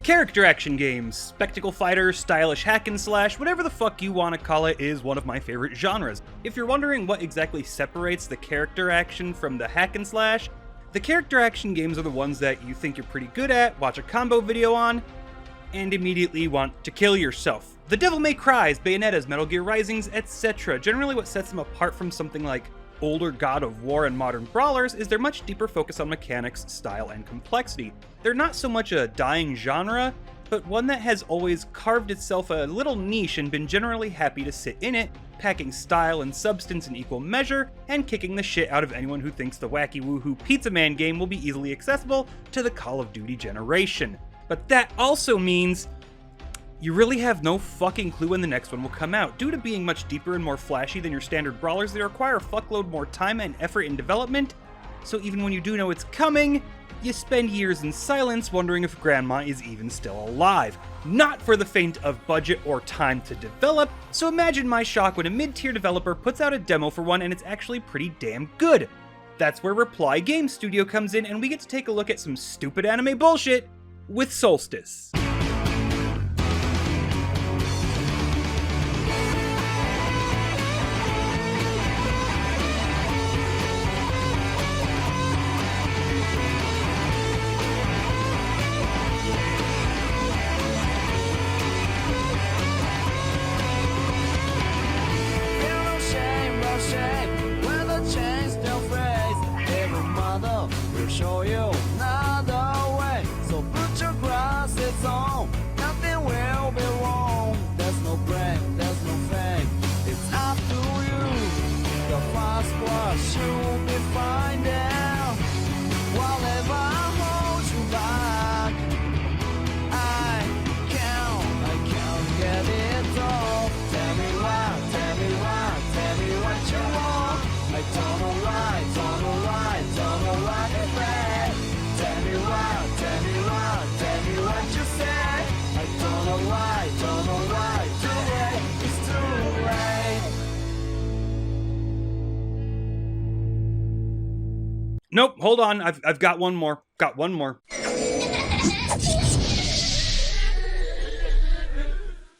Character action games, spectacle fighter, stylish hack and slash, whatever the fuck you want to call it, is one of my favorite genres. If you're wondering what exactly separates the character action from the hack and slash, the character action games are the ones that you think you're pretty good at, watch a combo video on, and immediately want to kill yourself. The Devil May Cry's, Bayonetta's, Metal Gear Rising's, etc. Generally what sets them apart from something like older God of War and modern brawlers is their much deeper focus on mechanics, style, and complexity. They're not so much a dying genre, but one that has always carved itself a little niche and been generally happy to sit in it, packing style and substance in equal measure, and kicking the shit out of anyone who thinks the wacky woohoo Pizza Man game will be easily accessible to the Call of Duty generation. But that also means you really have no fucking clue when the next one will come out. Due to being much deeper and more flashy than your standard brawlers, they require a fuckload more time and effort in development, so even when you do know it's coming, you spend years in silence wondering if Grandma is even still alive. Not for the faint of budget or time to develop, so imagine my shock when a mid-tier developer puts out a demo for one and it's actually pretty damn good. That's where Reply Game Studio comes in and we get to take a look at some stupid anime bullshit with Soulstice. Show you another way, so put your glasses on. Nothing will be wrong. There's no blame, there's no fame. It's up to you. The fast watch you'll be finding. Whatever holds you back, I can't get it off. Tell me why, tell me why, tell me what you want. I don't know why, don't know why, don't know why. Tell me why, tell me why, tell me what you said. I don't know why, don't know why. Too late, it's too late. Nope, hold on, I've got one more. Got one more.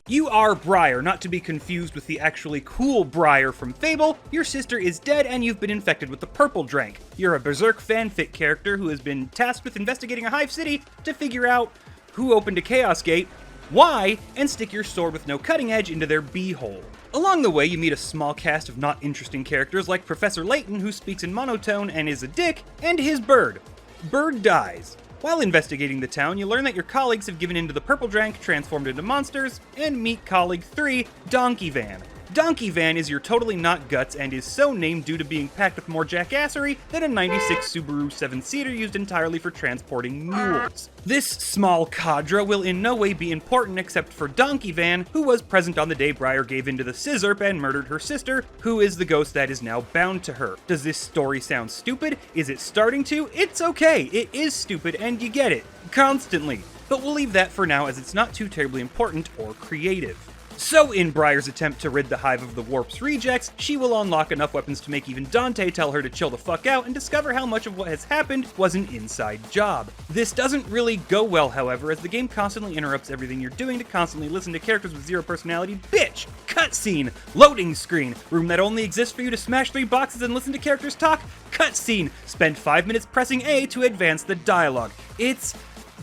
You are Briar, not to be confused with the actually cool Briar from Fable. Your sister is dead and you've been infected with the Purple Drank. You're a Berserk fanfic character who has been tasked with investigating a hive city to figure out who opened a Chaos Gate, why, and stick your sword with no cutting edge into their beehole. Along the way, you meet a small cast of not interesting characters like Professor Layton, who speaks in monotone and is a dick, and his bird. Bird dies. While investigating the town, you learn that your colleagues have given in to the Purple Drank, transformed into monsters, and meet Colleague 3, Donkey Van. Donkey Van is your totally not guts and is so named due to being packed with more jackassery than a 96 Subaru 7-seater used entirely for transporting mules. This small cadre will in no way be important except for Donkey Van, who was present on the day Briar gave in to the Scissorp and murdered her sister, who is the ghost that is now bound to her. Does this story sound stupid? Is it starting to? It's okay, it is stupid and you get it. Constantly. But we'll leave that for now as it's not too terribly important or creative. So in Briar's attempt to rid the Hive of the Warp's rejects, she will unlock enough weapons to make even Dante tell her to chill the fuck out and discover how much of what has happened was an inside job. This doesn't really go well, however, as the game constantly interrupts everything you're doing to constantly listen to characters with zero personality. Bitch! Cutscene! Loading screen! Room that only exists for you to smash 3 boxes and listen to characters talk? Cutscene! Spend 5 minutes pressing A to advance the dialogue. It's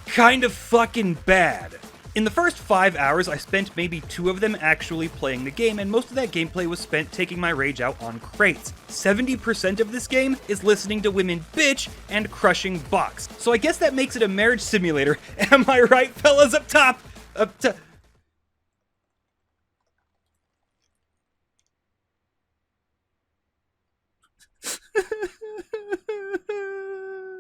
kind of fucking bad. In the first 5 hours, I spent maybe 2 of them actually playing the game, and most of that gameplay was spent taking my rage out on crates. 70% of this game is listening to women bitch and crushing box. So I guess that makes it a marriage simulator. Am I right, fellas up top? Up top.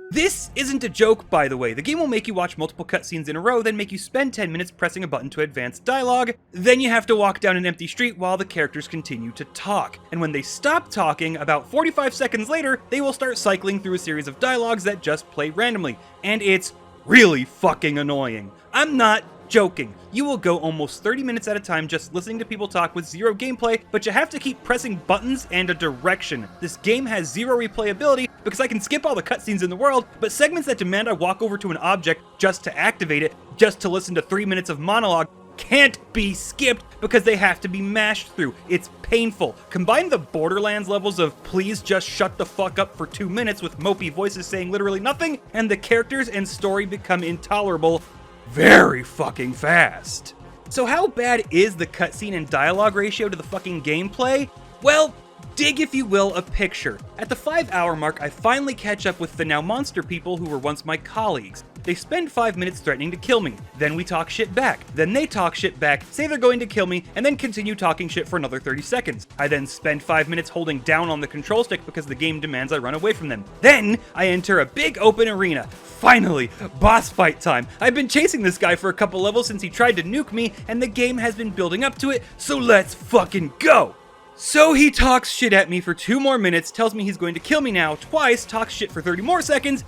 This isn't a joke, by the way. The game will make you watch multiple cutscenes in a row, then make you spend 10 minutes pressing a button to advance dialogue, then you have to walk down an empty street while the characters continue to talk. And when they stop talking, about 45 seconds later, they will start cycling through a series of dialogues that just play randomly. And it's really fucking annoying. I'm not joking. You will go almost 30 minutes at a time just listening to people talk with zero gameplay, but you have to keep pressing buttons and a direction. This game has zero replayability because I can skip all the cutscenes in the world, but segments that demand I walk over to an object just to activate it, just to listen to 3 minutes of monologue, can't be skipped because they have to be mashed through. It's painful. Combine the Borderlands levels of please just shut the fuck up for 2 minutes with mopey voices saying literally nothing, and the characters and story become intolerable very fucking fast. So how bad is the cutscene and dialogue ratio to the fucking gameplay? Well, dig, if you will, a picture. At the 5-hour mark, I finally catch up with the now monster people who were once my colleagues. They spend 5 minutes threatening to kill me, then we talk shit back, then they talk shit back, say they're going to kill me, and then continue talking shit for another 30 seconds. I then spend 5 minutes holding down on the control stick because the game demands I run away from them. Then, I enter a big open arena. Finally, boss fight time. I've been chasing this guy for a couple levels since he tried to nuke me, and the game has been building up to it, so let's fucking go! So he talks shit at me for 2 more minutes, tells me he's going to kill me now twice, talks shit for 30 more seconds,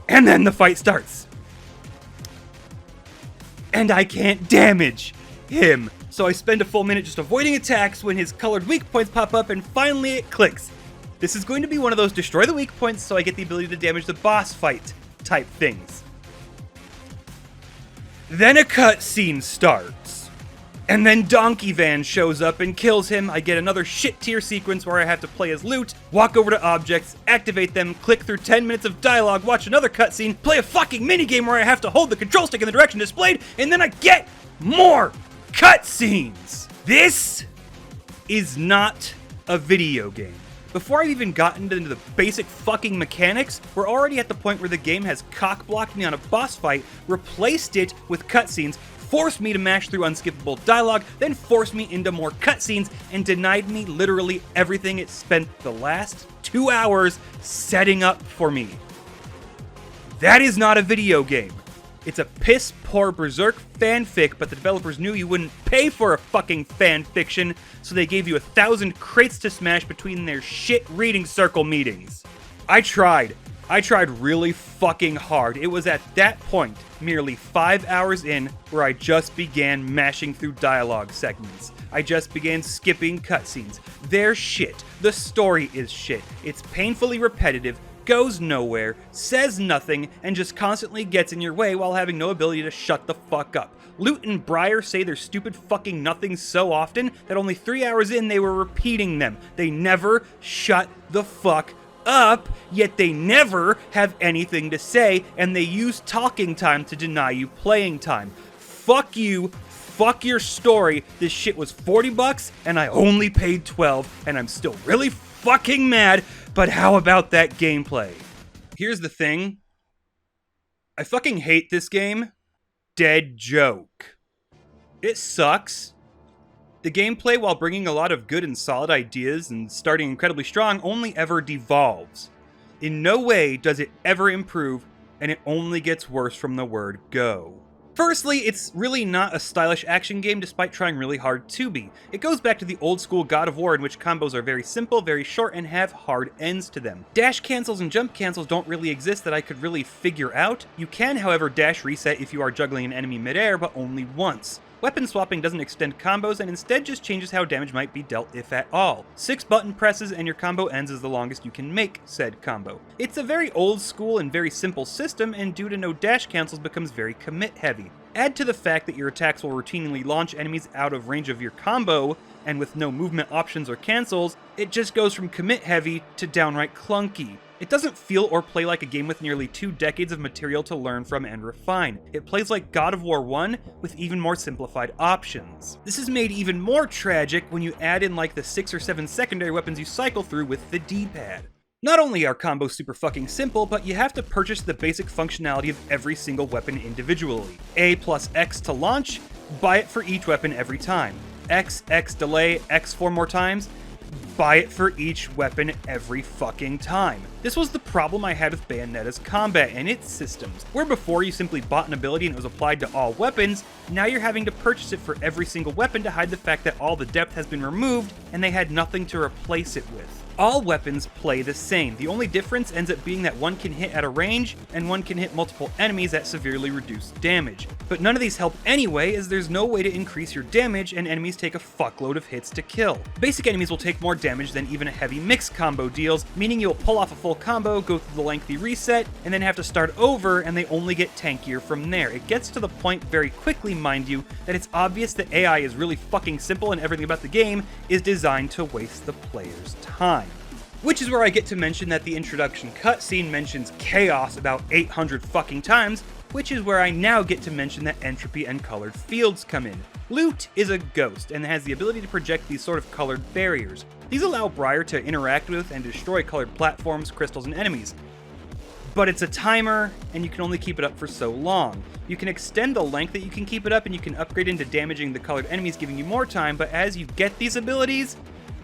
and then the fight starts. And I can't damage him. So I spend a full minute just avoiding attacks when his colored weak points pop up, and finally it clicks. This is going to be one of those destroy the weak points so I get the ability to damage the boss fight type things. Then a cutscene starts. And then Donkey Van shows up and kills him. I get another shit tier sequence where I have to play as loot, walk over to objects, activate them, click through 10 minutes of dialogue, watch another cutscene, play a fucking minigame where I have to hold the control stick in the direction displayed, and then I get more cutscenes. This is not a video game. Before I've even gotten into the basic fucking mechanics, we're already at the point where the game has cock-blocked me on a boss fight, replaced it with cutscenes, forced me to mash through unskippable dialogue, then forced me into more cutscenes, and denied me literally everything it spent the last 2 hours setting up for me. That is not a video game. It's a piss-poor Berserk fanfic, but the developers knew you wouldn't pay for a fucking fanfiction, so they gave you 1,000 crates to smash between their shit reading circle meetings. I tried really fucking hard. It was at that point, merely 5 hours in, where I just began mashing through dialogue segments. I just began skipping cutscenes. They're shit. The story is shit. It's painfully repetitive, goes nowhere, says nothing, and just constantly gets in your way while having no ability to shut the fuck up. Lute and Briar say their stupid fucking nothings so often that only 3 hours in they were repeating them. They never shut the fuck up, yet they never have anything to say, and they use talking time to deny you playing time. Fuck you, fuck your story. This shit was $40 and I only paid $12, and I'm still really fucking mad, but how about that gameplay? Here's the thing. I fucking hate this game. Dead joke. It sucks. The gameplay, while bringing a lot of good and solid ideas and starting incredibly strong, only ever devolves. In no way does it ever improve, and it only gets worse from the word go. Firstly, it's really not a stylish action game despite trying really hard to be. It goes back to the old school God of War in which combos are very simple, very short, and have hard ends to them. Dash cancels and jump cancels don't really exist that I could really figure out. You can, however, dash reset if you are juggling an enemy midair, but only once. Weapon swapping doesn't extend combos and instead just changes how damage might be dealt, if at all. 6 button presses and your combo ends is the longest you can make said combo. It's a very old school and very simple system, and due to no dash cancels becomes very commit heavy. Add to the fact that your attacks will routinely launch enemies out of range of your combo, and with no movement options or cancels, it just goes from commit heavy to downright clunky. It doesn't feel or play like a game with nearly 2 decades of material to learn from and refine. It plays like God of War 1 with even more simplified options. This is made even more tragic when you add in like the 6 or 7 secondary weapons you cycle through with the D-pad. Not only are combos super fucking simple, but you have to purchase the basic functionality of every single weapon individually. A plus X to launch, buy it for each weapon every time. X delay, X 4 more times, buy it for each weapon every fucking time. This was the problem I had with Bayonetta's combat and its systems, where before you simply bought an ability and it was applied to all weapons, now you're having to purchase it for every single weapon to hide the fact that all the depth has been removed and they had nothing to replace it with. All weapons play the same. The only difference ends up being that one can hit at a range, and one can hit multiple enemies at severely reduced damage. But none of these help anyway, as there's no way to increase your damage, and enemies take a fuckload of hits to kill. Basic enemies will take more damage than even a heavy mix combo deals, meaning you'll pull off a full combo, go through the lengthy reset, and then have to start over, and they only get tankier from there. It gets to the point very quickly, mind you, that it's obvious that AI is really fucking simple and everything about the game is designed to waste the player's time. Which is where I get to mention that the introduction cutscene mentions chaos about 800 fucking times, which is where I now get to mention that entropy and colored fields come in. Loot is a ghost and has the ability to project these sort of colored barriers. These allow Briar to interact with and destroy colored platforms, crystals, and enemies. But it's a timer, and you can only keep it up for so long. You can extend the length that you can keep it up, and you can upgrade into damaging the colored enemies, giving you more time, but as you get these abilities,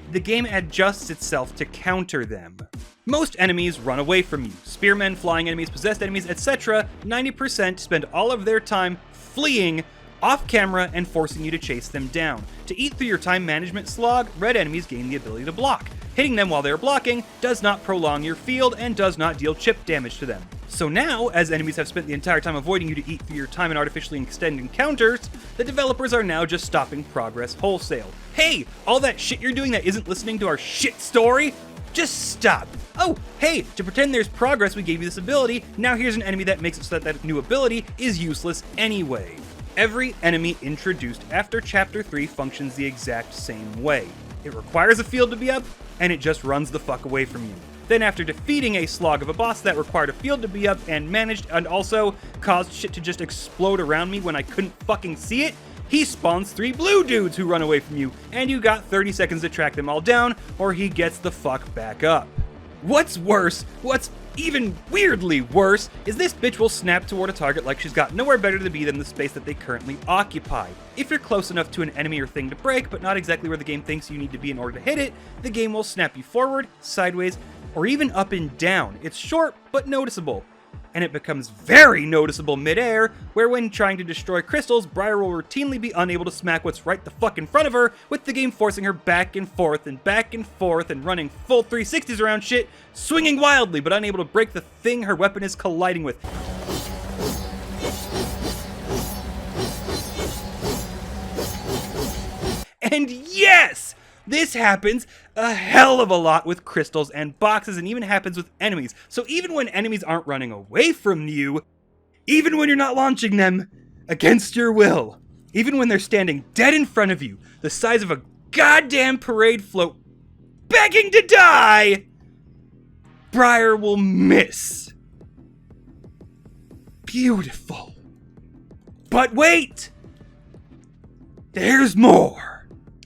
the game adjusts itself to counter them. Most enemies run away from you. Spearmen, flying enemies, possessed enemies, etc. 90% spend all of their time fleeing off camera and forcing you to chase them down. To eat through your time management slog, red enemies gain the ability to block. Hitting them while they're blocking does not prolong your field and does not deal chip damage to them. So now, as enemies have spent the entire time avoiding you to eat through your time and artificially extend encounters, the developers are now just stopping progress wholesale. Hey, all that shit you're doing that isn't listening to our shit story? Just stop. Oh, hey, to pretend there's progress, we gave you this ability. Now here's an enemy that makes it so that new ability is useless anyway. Every enemy introduced after Chapter 3 functions the exact same way. It requires a field to be up, and it just runs the fuck away from you. Then after defeating a slog of a boss that required a field to be up and managed and also caused shit to just explode around me when I couldn't fucking see it, he spawns 3 blue dudes who run away from you, and you got 30 seconds to track them all down, or he gets the fuck back up. What's worse, what's even weirdly worse, is this bitch will snap toward a target like she's got nowhere better to be than the space that they currently occupy. If you're close enough to an enemy or thing to break, but not exactly where the game thinks you need to be in order to hit it, the game will snap you forward, sideways, or even up and down. It's short, but noticeable. And it becomes very noticeable mid-air, where when trying to destroy crystals, Briar will routinely be unable to smack what's right the fuck in front of her, with the game forcing her back and forth and running full 360s around shit, swinging wildly but unable to break the thing her weapon is colliding with. And yes! This happens a hell of a lot with crystals and boxes, and even happens with enemies. So even when enemies aren't running away from you, even when you're not launching them against your will, even when they're standing dead in front of you, the size of a goddamn parade float, begging to die, Briar will miss. Beautiful. But wait! There's more.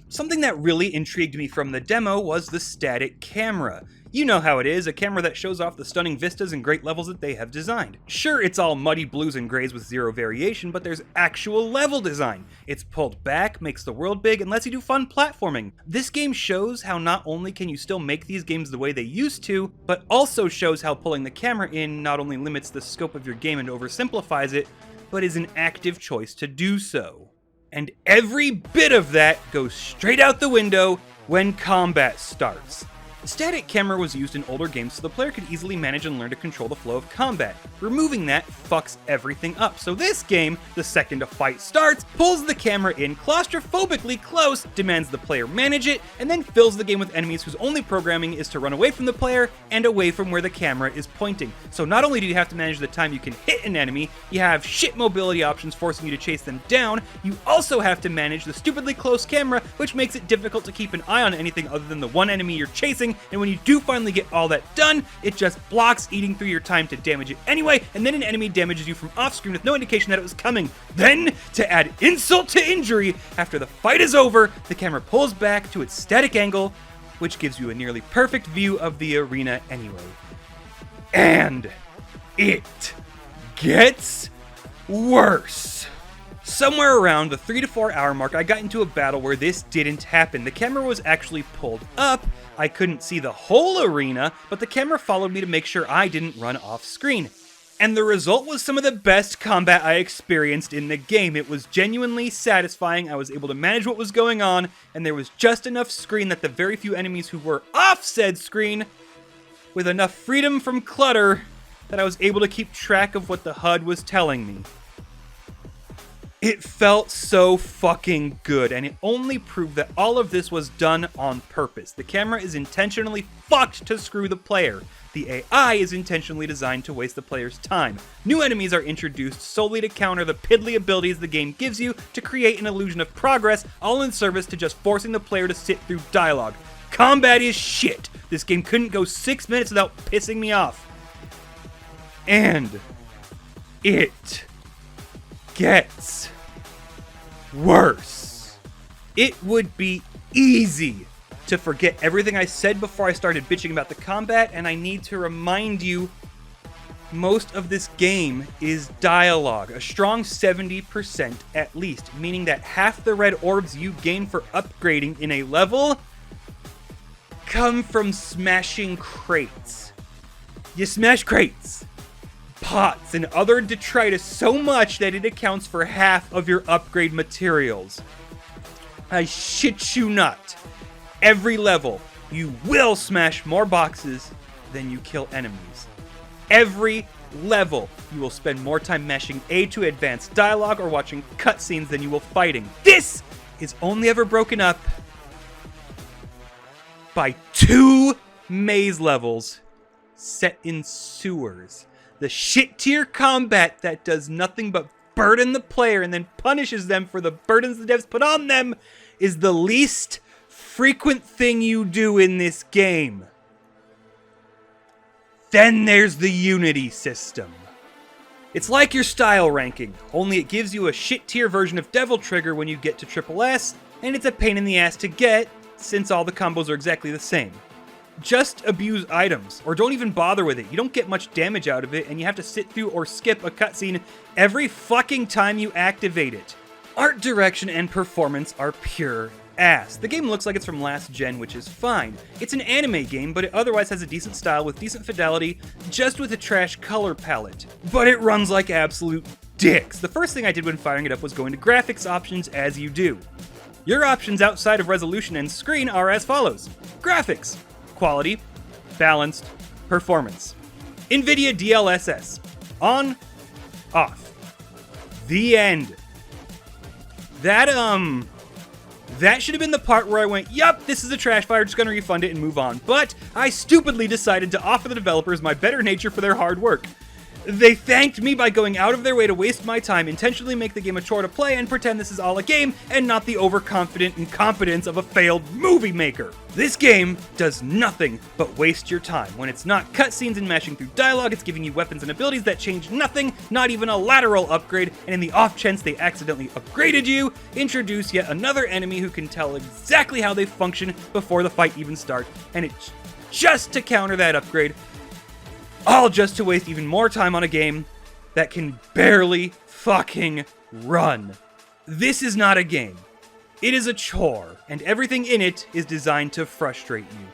Something that really intrigued me from the demo was the static camera. You know how it is, a camera that shows off the stunning vistas and great levels that they have designed. Sure, it's all muddy blues and grays with zero variation, but there's actual level design. It's pulled back, makes the world big, and lets you do fun platforming. This game shows how not only can you still make these games the way they used to, but also shows how pulling the camera in not only limits the scope of your game and oversimplifies it, but is an active choice to do so. And every bit of that goes straight out the window when combat starts. The static camera was used in older games so the player could easily manage and learn to control the flow of combat. Removing that fucks everything up. So this game, the second a fight starts, pulls the camera in claustrophobically close, demands the player manage it, and then fills the game with enemies whose only programming is to run away from the player and away from where the camera is pointing. So not only do you have to manage the time you can hit an enemy, you have shit mobility options forcing you to chase them down, you also have to manage the stupidly close camera, which makes it difficult to keep an eye on anything other than the one enemy you're chasing, and when you do finally get all that done, it just blocks eating through your time to damage it anyway, and then an enemy damages you from off-screen with no indication that it was coming. Then, to add insult to injury, after the fight is over, the camera pulls back to its static angle, which gives you a nearly perfect view of the arena anyway. And it gets worse. Somewhere around the 3 to 4 hour mark, I got into a battle where this didn't happen. The camera was actually pulled up. I couldn't see the whole arena, but the camera followed me to make sure I didn't run off screen. And the result was some of the best combat I experienced in the game. It was genuinely satisfying. I was able to manage what was going on, and there was just enough screen that the very few enemies who were off said screen, with enough freedom from clutter, that I was able to keep track of what the HUD was telling me. It felt so fucking good, and it only proved that all of this was done on purpose. The camera is intentionally fucked to screw the player. The AI is intentionally designed to waste the player's time. New enemies are introduced solely to counter the piddly abilities the game gives you to create an illusion of progress, all in service to just forcing the player to sit through dialogue. Combat is shit. This game couldn't go 6 minutes without pissing me off. And it gets worse. It would be easy to forget everything I said before I started bitching about the combat, and I need to remind you, most of this game is dialogue, a strong 70% at least, meaning that half the red orbs you gain for upgrading in a level come from smashing crates. You smash crates, pots, and other detritus so much that it accounts for half of your upgrade materials. I shit you not. Every level, you will smash more boxes than you kill enemies. Every level, you will spend more time mashing A to advance dialogue or watching cutscenes than you will fighting. This is only ever broken up by 2 maze levels set in sewers. The shit tier combat that does nothing but burden the player and then punishes them for the burdens the devs put on them is the least frequent thing you do in this game. Then there's the Unity system. It's like your style ranking, only it gives you a shit tier version of Devil Trigger when you get to Triple S, and it's a pain in the ass to get since all the combos are exactly the same. Just abuse items, or don't even bother with it. You don't get much damage out of it, and you have to sit through or skip a cutscene every fucking time you activate it. Art direction and performance are pure ass. The game looks like it's from last gen, which is fine. It's an anime game, but it otherwise has a decent style with decent fidelity, just with a trash color palette. But it runs like absolute dicks. The first thing I did when firing it up was go into graphics options, as you do. Your options outside of resolution and screen are as follows. Graphics, quality, balanced, performance. NVIDIA DLSS, on, off. The end. That should have been the part where I went, yup, this is a trash fire, just gonna refund it and move on. But I stupidly decided to offer the developers my better nature for their hard work. They thanked me by going out of their way to waste my time, intentionally make the game a chore to play, and pretend this is all a game, and not the overconfident incompetence of a failed movie maker. This game does nothing but waste your time. When it's not cutscenes and mashing through dialogue, it's giving you weapons and abilities that change nothing, not even a lateral upgrade, and in the off chance they accidentally upgraded you, introduce yet another enemy who can tell exactly how they function before the fight even starts, and it's just to counter that upgrade, all just to waste even more time on a game that can barely fucking run. This is not a game. It is a chore, and everything in it is designed to frustrate you.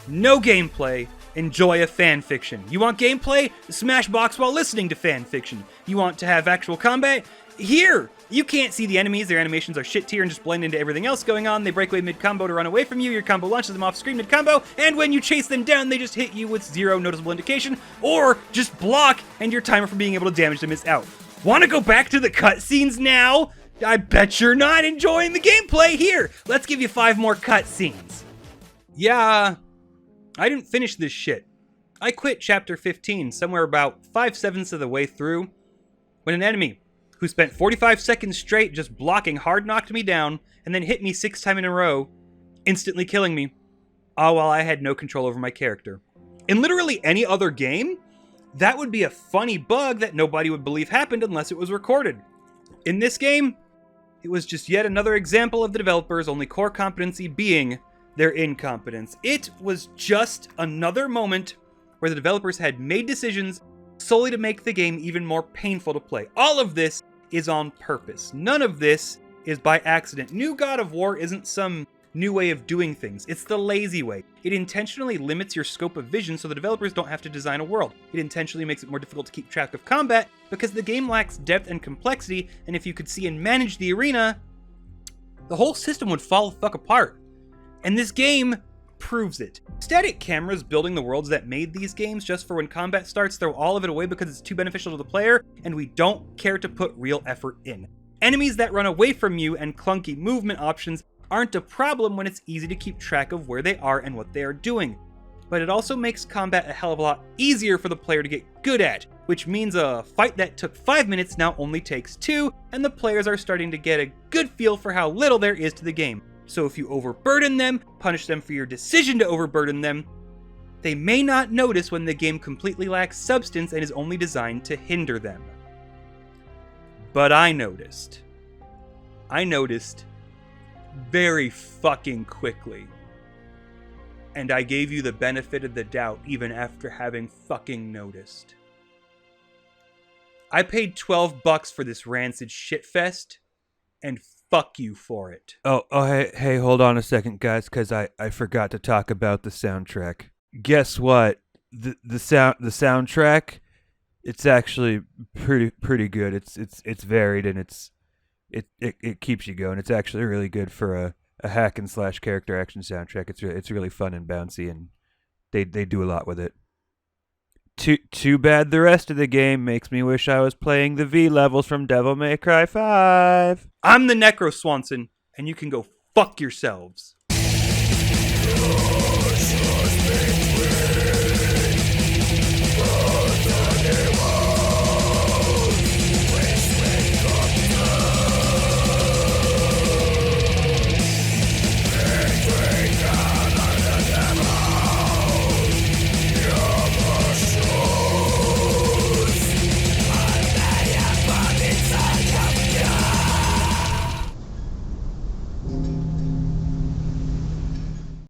No gameplay, enjoy a fanfiction. You want gameplay? Smash box while listening to fanfiction. You want to have actual combat? Here! You can't see the enemies, their animations are shit tier and just blend into everything else going on. They break away mid-combo to run away from you, your combo launches them off screen mid-combo, and when you chase them down, they just hit you with zero noticeable indication, or just block, and your timer for being able to damage them is out. Wanna go back to the cutscenes now? I bet you're not enjoying the gameplay. Here, let's give you 5 more cutscenes. Yeah, I didn't finish this shit. I quit chapter 15 somewhere about 5/7 of the way through, when an enemy who spent 45 seconds straight just blocking hard knocked me down, and then hit me 6 times in a row, instantly killing me, all while I had no control over my character. In literally any other game, that would be a funny bug that nobody would believe happened unless it was recorded. In this game, it was just yet another example of the developers' only core competency being their incompetence. It was just another moment where the developers had made decisions solely to make the game even more painful to play. All of this is on purpose. None of this is by accident. New God of War isn't some new way of doing things. It's the lazy way. It intentionally limits your scope of vision so the developers don't have to design a world. It intentionally makes it more difficult to keep track of combat because the game lacks depth and complexity, and if you could see and manage the arena, the whole system would fall the fuck apart. And this game proves it. Static cameras building the worlds that made these games just for when combat starts throw all of it away because it's too beneficial to the player, and we don't care to put real effort in. Enemies that run away from you and clunky movement options aren't a problem when it's easy to keep track of where they are and what they are doing. But it also makes combat a hell of a lot easier for the player to get good at, which means a fight that took 5 minutes now only takes 2, and the players are starting to get a good feel for how little there is to the game. So if you overburden them, punish them for your decision to overburden them, they may not notice when the game completely lacks substance and is only designed to hinder them. But I noticed. I noticed very fucking quickly. And I gave you the benefit of the doubt even after having fucking noticed. I paid $12 for this rancid shitfest, and fuck you for it. Hey, hold on a second, guys, because I forgot to talk about the soundtrack. Guess what? The soundtrack, it's actually pretty good. It's varied and it keeps you going. It's actually really good for a hack and slash character action soundtrack. It's really fun and bouncy, and they do a lot with it. Too bad the rest of the game makes me wish I was playing the V levels from Devil May Cry 5. I'm the TheNecroswanson, and you can go fuck yourselves.